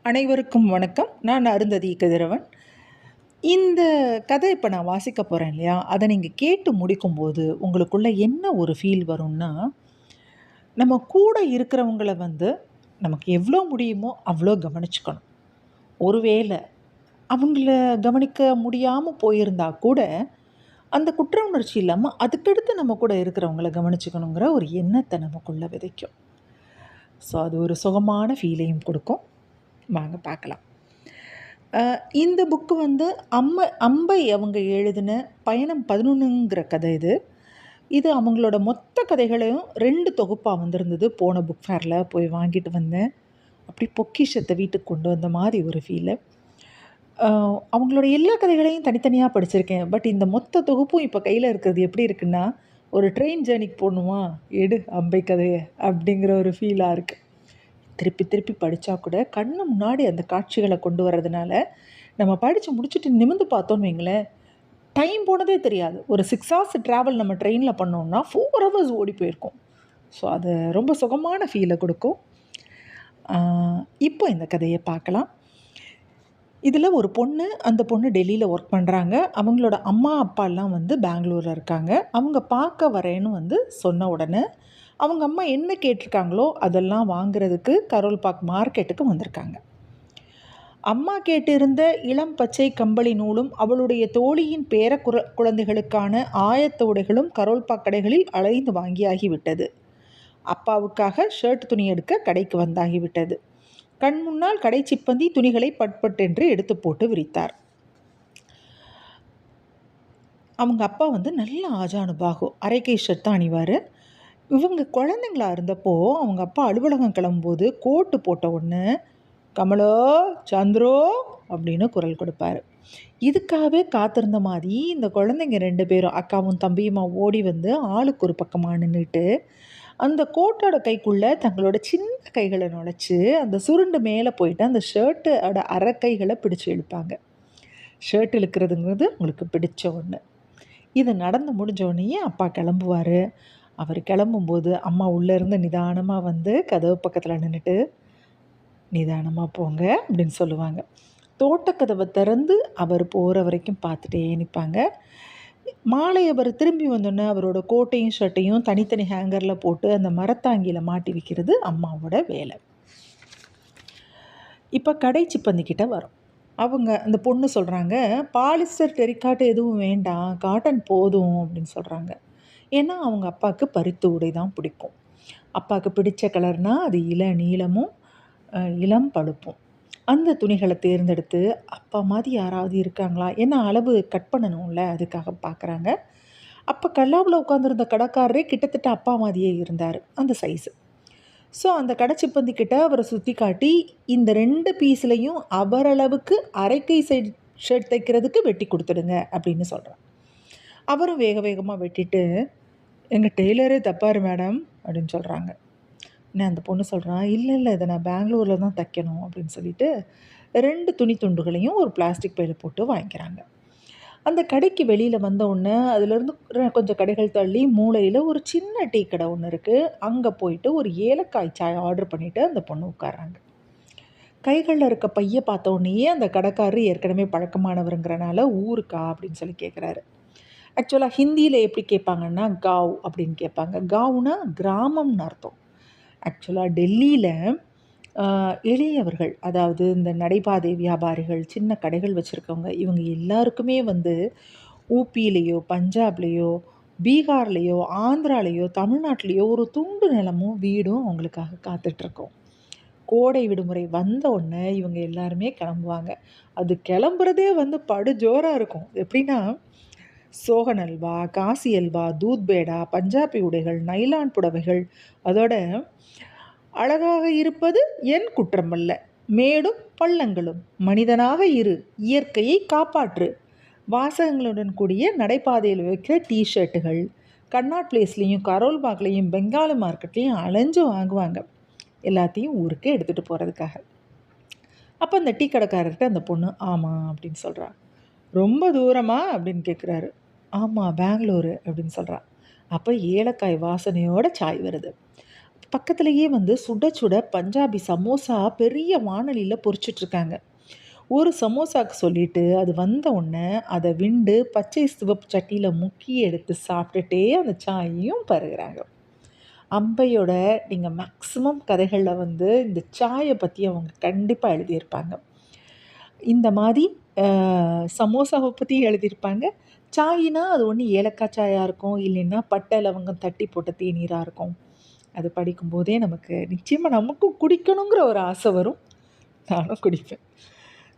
அனைவருக்கும் வணக்கம். நான் அருந்ததி கதிரவன். இந்த கதை இப்போ நான் வாசிக்க போகிறேன் இல்லையா, அதை நீங்கள் கேட்டு முடிக்கும்போது உங்களுக்குள்ள என்ன ஒரு ஃபீல் வரும்னா, நம்ம கூட இருக்கிறவங்கள நமக்கு எவ்வளோ முடியுமோ அவ்வளோ கவனிச்சுக்கணும். ஒருவேளை அவங்கள கவனிக்க முடியாமல் போயிருந்தா கூட, அந்த குற்ற உணர்ச்சி இல்லாமல் அதுக்கடுத்து நம்ம கூட இருக்கிறவங்கள கவனிச்சுக்கணுங்கிற ஒரு எண்ணத்தை நமக்குள்ள விதைக்கும். ஸோ அது ஒரு சுகமான ஃபீலையும் கொடுக்கும். வாங்க பார்க்கலாம். இந்த புக்கு அம்பை அவங்க எழுதின பயணம் 11ங்கிற கதை இது. இது அவங்களோட மொத்த கதைகளையும் 2 தொகுப்பாக வந்திருந்தது. போன புக் ஃபேரில் போய் வாங்கிட்டு வந்தேன். அப்படி பொக்கிஷத்தை வீட்டுக்கு கொண்டு வந்த மாதிரி ஒரு ஃபீலு. அவங்களோட எல்லா கதைகளையும் தனித்தனியாக படிச்சிருக்கேன். பட் இந்த மொத்த தொகுப்பும் இப்போ கையில் இருக்கிறது எப்படி இருக்குன்னா, ஒரு ட்ரெயின் ஜேர்னிக்கு போகணுமா, எடு அம்பை கதையை அப்படிங்கிற ஒரு ஃபீலாக இருக்குது. திருப்பி திருப்பி படித்தா கூட கண்ணு முன்னாடி அந்த காட்சிகளை கொண்டு வர்றதுனால நம்ம படித்து முடிச்சுட்டு நிமிர்ந்து பார்த்தோன்னு வைங்களேன், டைம் போனதே தெரியாது. ஒரு 6 ஹவர்ஸ் ட்ராவல் நம்ம ட்ரெயினில் பண்ணோம்னா 4 ஹவர்ஸ் ஓடி போயிருக்கோம். ஸோ அது ரொம்ப சுகமான ஃபீலை கொடுக்கும். இப்போ இந்த கதையை பார்க்கலாம். இதில் ஒரு பொண்ணு, அந்த பொண்ணு டெல்லியில் ஒர்க் பண்ணுறாங்க. அவங்களோட அம்மா அப்பாலாம் பெங்களூரில் இருக்காங்க. அவங்க பார்க்க வரேன்னு சொன்ன உடனே அவங்க அம்மா என்ன கேட்டிருக்காங்களோ அதெல்லாம் வாங்குறதுக்கு கரோல் பார்க் மார்க்கெட்டுக்கு வந்திருக்காங்க. அம்மா கேட்டிருந்த இளம் பச்சை கம்பளி நூலும் அவளுடைய தோழியின் குழந்தைகளுக்கான ஆயத்த உடைகளும் கரோல் பார்க் கடைகளில் அலைந்து வாங்கியாகிவிட்டது. அப்பாவுக்காக ஷர்ட் துணி எடுக்க கடைக்கு வந்தாகிவிட்டது. கண் முன்னால் கடை சிப்பந்தி துணிகளை பட்பட்டென்று எடுத்து போட்டு விரித்தார். அவங்க அப்பா நல்ல ஆஜானுபாகு, அரைக்கை ஷர்ட் தான் அணிவார். இவங்க குழந்தைங்களா இருந்தப்போ அவங்க அப்பா அலுவலகம் கிளம்பும்போது கோட்டு போட்ட ஒன்று, கமலோ சந்திரோ அப்படின்னு குரல் கொடுப்பார். இதுக்காகவே காத்திருந்த மாதிரி இந்த குழந்தைங்க 2 பேரும், அக்காவும் தம்பியுமா ஓடி ஆளுக்கு ஒரு பக்கமாக நின்றுட்டு அந்த கோட்டோட கைக்குள்ளே தங்களோட சின்ன கைகளை நுழைச்சி அந்த சுருண்டு மேலே போயிட்டு அந்த ஷர்ட்டோட அரைக்கைகளை பிடிச்சி இழுப்பாங்க. ஷர்ட் இழுக்கிறதுங்கிறது உங்களுக்கு பிடிச்ச ஒன்று. இது நடந்து முடிஞ்சோடனேயே அப்பா கிளம்புவார். அவர் கிளம்பும்போது அம்மா உள்ளேருந்து நிதானமாக கதவு பக்கத்தில் நின்றுட்டு, நிதானமாக போங்க அப்படின்னு சொல்லுவாங்க. தோட்டக்கதவை திறந்து அவர் போகிற வரைக்கும் பார்த்துட்டே நிற்பாங்க. மாலை அவர் திரும்பி வந்தோடனே அவரோட கோட்டையும் ஷர்ட்டையும் தனித்தனி ஹேங்கரில் போட்டு அந்த மரத்தாங்கியில் மாட்டி வைக்கிறது அம்மாவோட வேலை. இப்போ கடை சிப்பந்திக்கிட்ட வரும். அந்த பொண்ணு சொல்கிறாங்க, பாலிஸ்டர் டெரிக்காட்டு எதுவும் வேண்டாம், காட்டன் போதும் அப்படின்னு சொல்கிறாங்க. ஏன்னா அவங்க அப்பாவுக்கு பருத்தி உடை தான் பிடிக்கும். அப்பாவுக்கு பிடிச்ச கலர்னால் அது நீளமும் இளம் பழுப்பும். அந்த துணிகளை தேர்ந்தெடுத்து அப்பா மாதிரி யாராவது இருக்காங்களா, ஏன்னா அளவு கட் பண்ணணும்ல, அதுக்காக பார்க்குறாங்க. அப்போ கல்லாவில் உட்காந்துருந்த கடைக்காரரே கிட்டத்தட்ட அப்பா மாதிரியே இருந்தார், அந்த சைஸு. ஸோ அந்த கடைச்சிப்பந்திக்கிட்ட அவரை சுற்றி காட்டி, இந்த 2 பீஸ்லையும் அவரளவுக்கு அரைக்கை சைடு ஷர்ட் தைக்கிறதுக்கு வெட்டி கொடுத்துடுங்க அப்படின்னு சொல்கிறான். அவரும் வேக வேகமாக வெட்டிட்டு, எங்கள் டெய்லரே தப்பாரு மேடம் அப்படின்னு சொல்கிறாங்க. நான் அந்த பொண்ணு சொல்கிறான், இல்லை இதை நான் பெங்களூரில் தான் தைக்கணும் அப்படின்னு சொல்லிட்டு 2 துணி துண்டுகளையும் ஒரு பிளாஸ்டிக் பையில் போட்டு வாங்கிக்கிறாங்க. அந்த கடைக்கு வெளியில் வந்த உடனே அதுலேருந்து கொஞ்சம் கடைகள் தள்ளி மூலையில் ஒரு சின்ன டீ கடை ஒன்று இருக்குது. அங்கே போயிட்டு ஒரு ஏலக்காய் சாய் ஆர்டர் பண்ணிவிட்டு அந்த பொண்ணு உட்கார்றாங்க. கைகளில் இருக்க பையை பார்த்த உடனேயே அந்த கடைக்காரர் ஏற்கனவே பழக்கமானவருங்கிறனால ஊருக்கா அப்படின்னு சொல்லி கேட்குறாரு. ஆக்சுவலாக ஹிந்தியில் எப்படி கேட்பாங்கன்னா காவ் அப்படின்னு கேட்பாங்க. காவுனா கிராமம்னு அர்த்தம். ஆக்சுவலாக டெல்லியில் எளியவர்கள், அதாவது இந்த நடைபாதை வியாபாரிகள், சின்ன கடைகள் வச்சுருக்கவங்க, இவங்க எல்லாருக்குமே ஊபியிலையோ பஞ்சாப்லேயோ பீகார்லேயோ ஆந்திராலேயோ தமிழ்நாட்டிலையோ ஒரு துண்டு நிலமும் வீடும் அவங்களுக்காக காத்துட்ருக்கோம். கோடை விடுமுறை வந்த உடனே இவங்க எல்லாருமே கிளம்புவாங்க. அது கிளம்புறதே படு ஜோராக இருக்கும். எப்படின்னா, சோகன் அல்வா, காசி அல்வா, தூத் பேடா, பஞ்சாபி உடைகள், நைலான் புடவைகள், அதோட அழகாக இருப்பது என் குற்றமல்ல, மேடும் பள்ளங்களும், மனிதனாக இரு, இயற்கையை காப்பாற்று, வாசகங்களுடன் கூடிய நடைபாதையில் வைக்கிற டிஷர்ட்டுகள், கர்நாட் பிளேஸ்லேயும் கரோல் பாக்லேயும் பெங்காலி மார்க்கெட்லேயும் அலைஞ்சு வாங்குவாங்க, எல்லாத்தையும் ஊருக்கு எடுத்துகிட்டு போகிறதுக்காக. அப்போ அந்த டீ கடைக்காரர்கிட்ட அந்த பொண்ணு ஆமாம் அப்படின்னு சொல்கிறா. ரொம்ப தூரமா அப்படின்னு கேட்குறாரு. ஆமாம் பெங்களூரு அப்படின்னு சொல்கிறா. அப்போ ஏலக்காய் வாசனையோட சாய் வருது. பக்கத்துலேயே சுட சுட பஞ்சாபி சமோசா பெரிய வாணலியில் பொரிச்சிட்ருக்காங்க. ஒரு சமோசாக்கு சொல்லிட்டு அது வந்த உடனே அதை விண்டு பச்சை சிவப்பு சட்டியில் முக்கி எடுத்து சாப்பிட்டுட்டே அந்த சாயையும் பருகுறாங்க. அம்பையோட நீங்கள் மேக்ஸிமம் கதைகளில் இந்த சாயை பற்றி அவங்க கண்டிப்பாக எழுதியிருப்பாங்க. இந்த மாதிரி சமோசாவை பற்றி எழுதியிருப்பாங்க. சாயினா அது ஒன்று ஏலக்காய் சாயாக இருக்கும், இல்லைன்னா பட்டை லவங்கம் தட்டி போட்ட தேநீராக இருக்கும். அது படிக்கும்போதே நமக்கு நிச்சயமாக நமக்கும் குடிக்கணுங்கிற ஒரு ஆசை வரும். நானும் குடிப்பேன்.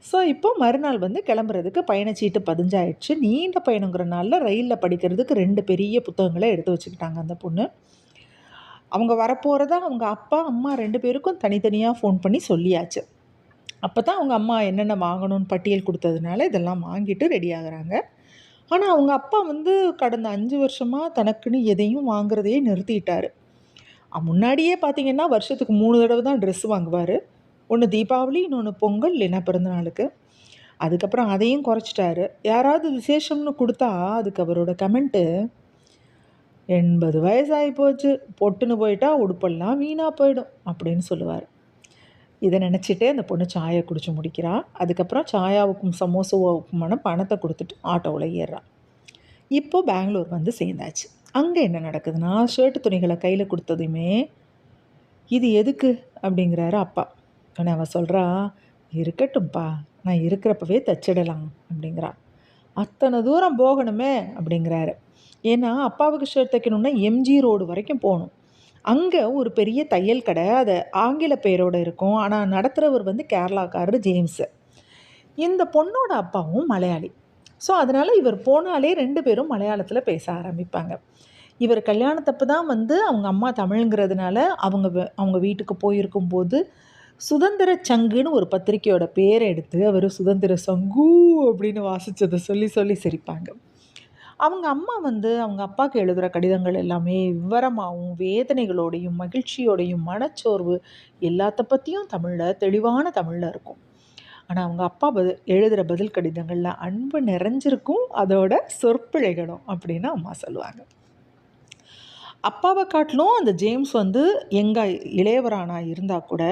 ஸோ இப்போ மறுநாள் கிளம்புறதுக்கு பயணச்சீட்டு பதிஞ்சாயிடுச்சு. நீண்ட பயணங்கிறனால ரயிலில் படிக்கிறதுக்கு 2 பெரிய புத்தகங்களை எடுத்து வச்சுக்கிட்டாங்க அந்த பொண்ணு. அவங்க வரப்போகிறத அவங்க அப்பா அம்மா 2 பேருக்கும் தனித்தனியாக ஃபோன் பண்ணி சொல்லியாச்சு. அப்போ தான் அவங்க அம்மா என்னென்ன வாங்கணும்னு பட்டியல் கொடுத்ததுனால இதெல்லாம் வாங்கிட்டு ரெடி ஆகுறாங்க. ஆனால் அவங்க அப்பா கடந்த 5 வருஷமாக தனக்குன்னு எதையும் வாங்குறதையே நிறுத்திட்டார். முன்னாடியே பார்த்தீங்கன்னா வருஷத்துக்கு 3 தடவை தான் ட்ரெஸ் வாங்குவார். ஒன்று தீபாவளி, இன்னொன்று பொங்கல், இல்லைன்னா பிறந்தநாளுக்கு. அதுக்கப்புறம் அதையும் குறைச்சிட்டாரு. யாராவது விசேஷம்னு கொடுத்தா அதுக்கு அவரோட கமெண்ட்டு, 80 வயசாகி போச்சு, பொட்டுன்னு போயிட்டா உடுப்பெல்லாம் வீணாக போயிடும் அப்படின்னு சொல்லுவார். இதை நினச்சிட்டே அந்த பொண்ணு சாயை குடிச்சு முடிக்கிறா. அதுக்கப்புறம் சாயாவுக்கும் சமோசாவுக்குமான பணத்தை கொடுத்துட்டு ஆட்டோவில் ஏறுறா. இப்போ பெங்களூர் சேர்ந்தாச்சு. அங்கே என்ன நடக்குதுன்னா, ஷர்ட்டு துணிகளை கையில் கொடுத்ததுமே, இது எதுக்கு அப்படிங்கிறாரு அப்பா. ஆனால் அவள் சொல்கிறா, இருக்கட்டும்ப்பா, நான் இருக்கிறப்பவே தச்சிடலாம் அப்படிங்கிறா. அத்தனை தூரம் போகணுமே அப்படிங்கிறாரு. ஏன்னா அப்பாவுக்கு ஷர்ட் தைக்கணுன்னா எம்ஜி ரோடு வரைக்கும் போகணும். அங்கே ஒரு பெரிய தையல் கடை, அது ஆங்கில பெயரோடு இருக்கும். ஆனால் நடத்துகிறவர் கேரளாக்காரர் ஜேம்ஸு. இந்த பொண்ணோட அப்பாவும் மலையாளி. ஸோ அதனால் இவர் போனாலே 2 பேரும் மலையாளத்தில் பேச ஆரம்பிப்பாங்க. இவர் கல்யாணத்தப்போ தான் அவங்க அம்மா தமிழுங்கிறதுனால அவங்க வீட்டுக்கு போயிருக்கும்போது சுதந்திர சங்குன்னு ஒரு பத்திரிக்கையோட பேரை எடுத்து அவர் சுதந்திர சங்கு அப்படின்னு வாசித்ததை சொல்லி சொல்லி சிரிப்பாங்க. அவங்க அம்மா அவங்க அப்பாவுக்கு எழுதுகிற கடிதங்கள் எல்லாமே விவரமாகவும் வேதனைகளோடையும் மகிழ்ச்சியோடையும் மனச்சோர்வு எல்லாத்த பற்றியும் தமிழில் தெளிவான தமிழில் இருக்கும். ஆனால் அவங்க அப்பா எழுதுகிற பதில் கடிதங்களில் அன்பு நிறைஞ்சிருக்கும், அதோட சொற்பிழைகளும் அப்படின்னு அம்மா சொல்லுவாங்க. அப்பாவை காட்டிலும் அந்த ஜேம்ஸ் எங்கள் இளையவரானா இருந்தால் கூட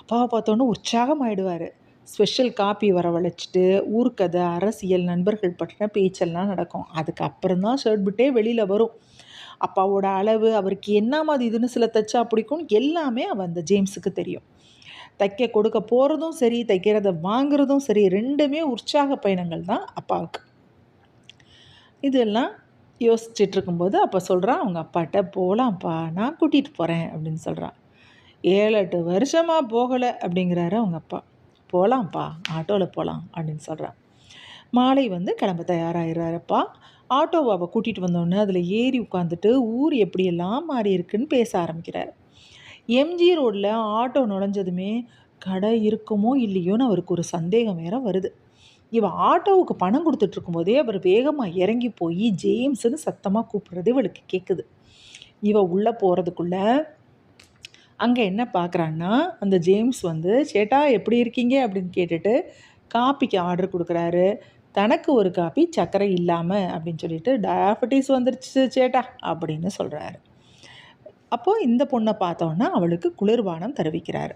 அப்பாவை பார்த்தோன்னே உற்சாகமாகிடுவார். ஸ்பெஷல் காப்பி வரவழைச்சிட்டு ஊர்க்கதை, அரசியல், நண்பர்கள் பற்றின பேச்செல்லாம் நடக்கும். அதுக்கப்புறம் தான் ஷர்ட் பிட்டே வெளியில் வரும். அப்பாவோட அளவு, அவருக்கு என்ன மாதிரி இதுன்னு சில தைச்சா பிடிக்கும் எல்லாமே அந்த ஜேம்ஸுக்கு தெரியும். தைக்க கொடுக்க போகிறதும் சரி, தைக்கிறத வாங்குறதும் சரி, 2மே உற்சாக பயணங்கள் தான் அப்பாவுக்கு. இதெல்லாம் யோசிச்சுட்ருக்கும்போது அப்போ சொல்கிறான் அவங்க அப்பாட்ட, போகலாம்ப்பா, நான் கூட்டிகிட்டு போகிறேன் அப்படின்னு சொல்கிறான். 7-8 வருஷமாக போகலை அப்படிங்கிறாரு அவங்க அப்பா. போகலாம்ப்பா, ஆட்டோவில் போகலாம் அப்படின்னு சொல்கிறான். மாலை கிளம்ப தயாராகிறாரப்பா. ஆட்டோவை அவள் கூட்டிகிட்டு வந்தோடனே அதில் ஏறி உட்காந்துட்டு ஊர் எப்படியெல்லாம் மாறி இருக்குன்னு பேச ஆரம்பிக்கிறார். எம்ஜி ரோடில் ஆட்டோ நுழைஞ்சதுமே கடை இருக்குமோ இல்லையோன்னு அவருக்கு ஒரு சந்தேகம் வேற வருது. இவன் ஆட்டோவுக்கு பணம் கொடுத்துட்ருக்கும்போதே அவர் வேகமாக இறங்கி போய் ஜேம்ஸுன்னு சத்தமாக கூப்பிட்றது இவளுக்கு கேட்குது. இவள் உள்ளே போகிறதுக்குள்ளே அங்கே என்ன பார்க்குறான்னா, அந்த ஜேம்ஸ் சேட்டா எப்படி இருக்கீங்க அப்படின்னு கேட்டுட்டு காப்பிக்கு ஆர்டர் கொடுக்குறாரு. தனக்கு ஒரு காப்பி சர்க்கரை இல்லாமல் அப்படின்னு சொல்லிட்டு, டயாபெட்டிஸ் வந்துருச்சு சேட்டா அப்படின்னு சொல்கிறாரு. அப்போது இந்த பொண்ணை பார்த்தோன்னா அவளுக்கு குளிர்பானம் தருவிக்கிறாரு.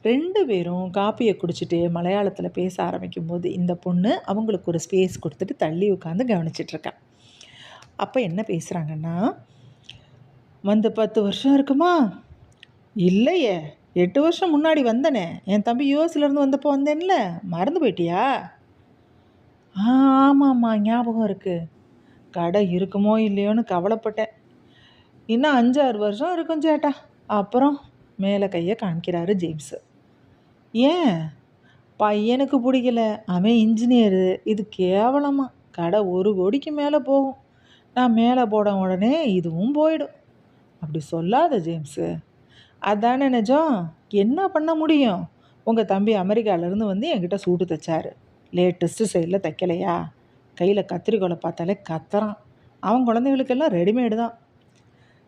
2 பேரும் காப்பியை குடிச்சிட்டு மலையாளத்தில் பேச ஆரம்பிக்கும்போது இந்த பொண்ணு அவங்களுக்கு ஒரு ஸ்பேஸ் கொடுத்துட்டு தள்ளி உட்காந்து கவனிச்சிட்ருக்கா. அப்போ என்ன பேசுகிறாங்கன்னா, 10 வருஷம் இருக்குமா? இல்லையே, 8 வருஷம் முன்னாடி வந்தனே, என் தம்பி யூஎஸ்லேருந்து வந்தப்போ வந்தேன்ல, மறந்து போயிட்டியா? ஆமாம்மா, ஞாபகம் இருக்குது. கடை இருக்குமோ இல்லையோன்னு கவலைப்பட்டேன். இன்னும் 5-6 வருஷம் இருக்கும் சேட்டா. அப்புறம் மேலே கையை காமிக்கிறாரு ஜேம்ஸு. ஏன்? பையனுக்கு பிடிக்கல, அவன் இன்ஜினியரு, இது கேவலமா, கடை 1 கோடிக்கு மேலே போகும். நான் மேலே போட உடனே இதுவும் போயிடும். அப்படி சொல்லாத ஜேம்ஸு, அதானே நிஜம். என்ன பண்ண முடியும்? உங்கள் தம்பி அமெரிக்காவிலேருந்து என்கிட்ட சூட்டு தைச்சாரு. லேட்டஸ்ட்டு சைடில் தைக்கலையா? கையில் கத்திரிக்கோலை பார்த்தாலே கத்துறான். அவன் குழந்தைகளுக்கெல்லாம் ரெடிமேடு தான்.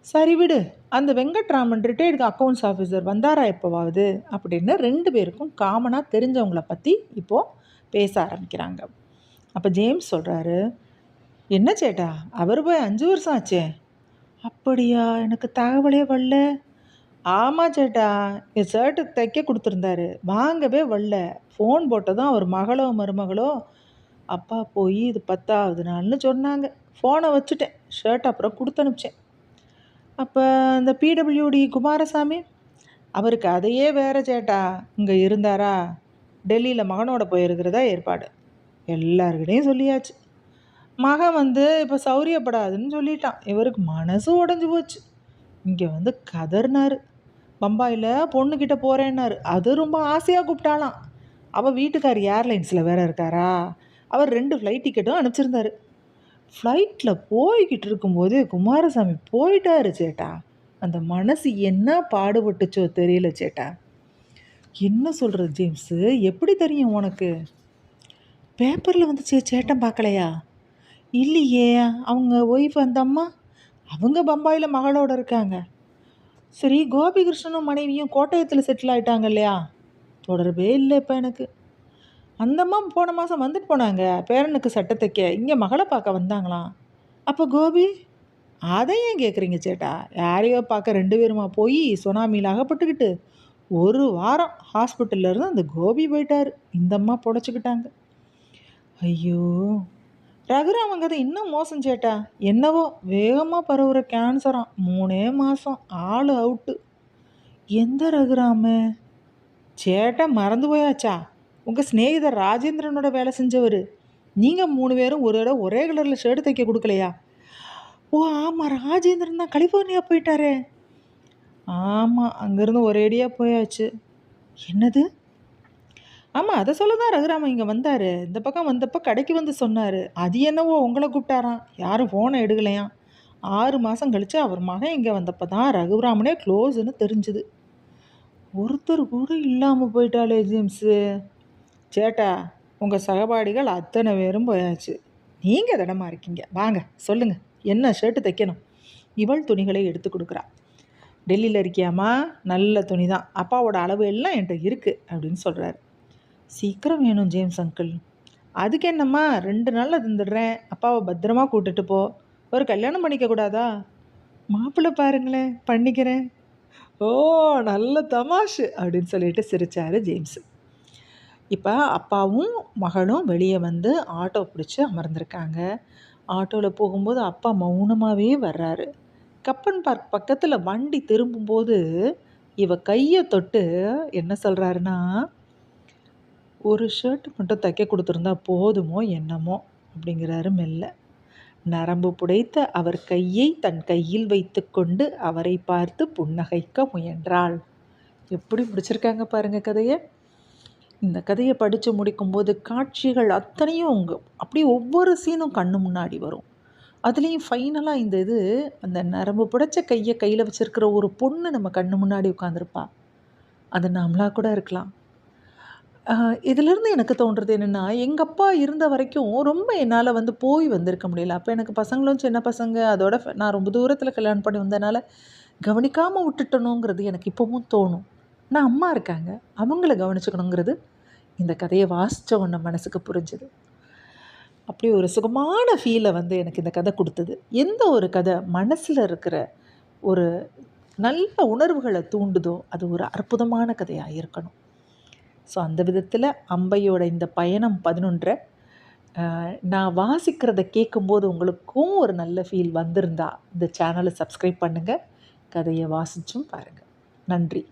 சரி விடு, அந்த வெங்கட்ராமன் ரிட்டையர்டு அக்கௌண்ட்ஸ் ஆஃபீஸர் வந்தாரா எப்போவாவது அப்படின்னு 2 பேருக்கும் காமனாக தெரிஞ்சவங்கள பற்றி இப்போது பேச ஆரம்பிக்கிறாங்க. அப்போ ஜேம்ஸ் சொல்கிறாரு, என்ன சேட்டா, அவர் போய் 5 வருஷம் ஆச்சே. அப்படியா, எனக்கு தகவலே வரல. ஆமா சேட்டா. என் ஷர்ட்டு தைக்க குடுத்துருந்தாரு. வாங்கவே வரல. ஃபோன் போட்டதும் அவர் மகளோ, மருமகளோ, அப்பா போய் இது 10வது நாள்னு சொன்னாங்க. ஃபோன வச்சுட்டேன். ஷர்ட் அப்புறம் குடுத்து அனுப்பிச்சேன். அப்ப இந்த பிடபிள்யூடி குமாரசாமி, அவருக்கு அதையே வேற சேட்டா. இங்க இருந்தாரா, டெல்லியில மகனோட போயிருக்கிறதா ஏற்பாடு. எல்லார்கிட்டயும் சொல்லியாச்சு. மகன் வந்து இப்ப சௌரியப்படாதுன்னு சொல்லிட்டான். இவருக்கு மனசு உடைஞ்சு போச்சு. இங்க வந்து கதறினாரு. பம்பாயில பொண்ணுகிட்ட போறேன்னாரு. அது ரொம்ப ஆசையா கூப்பிட்டாளாம். அவ வீட்டுக்கார் ஏர்லைன்ஸ்ல வேற இருக்காரா. அவர் 2 ஃப்ளைட் டிக்கெட்டும் அனுப்பிச்சிருந்தாரு. ஃப்ளைட்ல போய்கிட்டு இருக்கும்போது குமாரசாமி போயிட்டாரு சேட்டா. அந்த மனசு என்ன பாடுபட்டுச்சோ தெரியல சேட்டா. என்ன சொல்றது ஜேம்ஸு? எப்படி தெரியும் உனக்கு? பேப்பர்ல வந்துச்சே, சேட்டன் பார்க்கலையா? இல்லையே. அவங்க ஒய்ஃப் அந்த அம்மா, அவங்க பம்பாயில மகளோட இருக்காங்க. சரி, கோபிகிருஷ்ணனும் மனைவியும் கோட்டயத்தில் செட்டில் ஆயிட்டாங்க இல்லையா? தொடர்பே இல்லை இப்போ எனக்கு. அந்த அம்மா போன மாதம் வந்துட்டு போனாங்க பேரனுக்கு சட்டை தைக்க. இங்கே மகளை பார்க்க வந்தாங்களாம். அப்போ கோபி? அதை ஏன் கேட்குறீங்க சேட்டா? யாரையோ பார்க்க 2 பேருமா போய் சுனாமியில் அகப்பட்டுக்கிட்டு 1 வாரம் ஹாஸ்பிட்டல்ல இருந்து அந்த கோபி போயிட்டாரு. இந்த அம்மா புடச்சிக்கிட்டாங்க. ஐயோ! ரகுராமன் கதை இன்னும் மோசம் சேட்டா. என்னவோ வேகமாக பரவுற கேன்சராம். 3 மாதம் ஆள் அவுட்டு. எந்த ரகுராம? சேட்டா மறந்து போயாச்சா? உங்கள் சிநேகிதர் ராஜேந்திரனோட வேலை செஞ்சவர். நீங்கள் 3 பேரும் ஒரு தடவை ஒரே கலரில் ஷர்ட் தைக்க கொடுக்கலையா? ஓ ஆமாம், ராஜேந்திரன் தான் கலிஃபோர்னியா போயிட்டாரே. ஆமாம், அங்கேருந்து ஒரேடியாக போயாச்சு. என்னது? ஆமாம், அதை சொல்ல தான் ரகுராமன் இங்கே வந்தார். இந்த பக்கம் வந்தப்போ கடைக்கு வந்து சொன்னார். அது என்னவோ உங்களை கூப்பிட்டாராம். யாரும் ஃபோனை எடுக்கலையாம். 6 மாதம் கழித்து அவர் மகன் இங்கே வந்தப்போ தான் ரகுராமனே க்ளோஸுன்னு தெரிஞ்சுது. ஒருத்தர் கூட இல்லாமல் போயிட்டாலே ஜேம்ஸு. சேட்டா, உங்கள் சகபாடிகள் அத்தனை பேரும் போயாச்சு. நீங்கள் திடமா இருக்கீங்க. வாங்க சொல்லுங்கள், என்ன ஷர்ட்டு தைக்கணும்? இவள் துணிகளை எடுத்து கொடுக்குறா. டெல்லியில் இருக்கியாமா? நல்ல துணி தான். அப்பாவோட அளவு எல்லாம் என்கிட்ட இருக்குது அப்படின்னு சொல்கிறாரு. சீக்கிரம் வேணும் ஜேம்ஸ் அங்கிள். அதுக்கு என்னம்மா, 2 நாளில் தந்துடுறேன். அப்பாவை பத்திரமா கூட்டிட்டு போ. ஒரு கல்யாணம் பண்ணிக்க கூடாதா? மாப்பிள்ளை பாருங்களேன், பண்ணிக்கிறேன். ஓ, நல்ல தமாஷு அப்படின்னு சொல்லிட்டு சிரிச்சாரு ஜேம்ஸு. இப்போ அப்பாவும் மகளும் வெளியே வந்து ஆட்டோ பிடிச்சி அமர்ந்திருக்காங்க. ஆட்டோவில் போகும்போது அப்பா மௌனமாகவே வர்றாரு. கப்பன் பார்க் பக்கத்தில் வண்டி திரும்பும்போது இவ கையை தொட்டு என்ன சொல்கிறாருன்னா, ஒரு ஷர்ட் மட்டும் தைக்க கொடுத்துருந்தா போதுமோ என்னமோ அப்படிங்கிறாரு மெல்ல. நரம்பு புடைத்த அவர் கையை தன் கையில் வைத்துக்கொண்டு அவரை பார்த்து புன்னகைக்க முயன்றாள். எப்படி பிடிச்சிருக்காங்க பாருங்க கதையை. இந்த கதையை படித்து முடிக்கும்போது காட்சிகள் அத்தனையும் அப்படியே ஒவ்வொரு சீனும் கண்ணு முன்னாடி வரும். அதுலேயும் ஃபைனலாக இந்த இது, அந்த நரம்பு புடைச்ச கையை கையில் வச்சுருக்கிற ஒரு பொண்ணு நம்ம கண்ணு முன்னாடி உட்காந்துருப்பா. அது நம்மளா கூட இருக்கலாம். இதிலேருந்து எனக்கு தோன்றுறது என்னென்னா, எங்கள் அப்பா இருந்த வரைக்கும் ரொம்ப என்னால் வந்து போய் வந்திருக்க முடியல. அப்போ எனக்கு பசங்களும் சின்ன பசங்க, அதோட நான் ரொம்ப தூரத்தில் கல்யாணம் பண்ணி வந்ததுனால கவனிக்காமல் விட்டுட்டணுங்கிறது எனக்கு இப்போவும் தோணும். ஆனால் அம்மா இருக்காங்க, அவங்கள கவனிச்சுக்கணுங்கிறது இந்த கதையை வாசித்த உடனே மனசுக்கு புரிஞ்சுது. அப்படி ஒரு சுகமான ஃபீலை வந்து எனக்கு இந்த கதை கொடுத்தது. எந்த ஒரு கதை மனசில் இருக்கிற ஒரு நல்ல உணர்வுகளை தூண்டுதோ அது ஒரு அற்புதமான கதையாக இருக்கணும். ஸோ அந்த விதத்தில் அம்பையோட இந்த பயணம் 11 நான் வாசிக்கிறத கேட்கும்போது உங்களுக்கும் ஒரு நல்ல ஃபீல் வந்திருந்தா இந்த சேனலை சப்ஸ்கிரைப் பண்ணுங்கள். கதையை வாசிச்சும் பாருங்கள். நன்றி.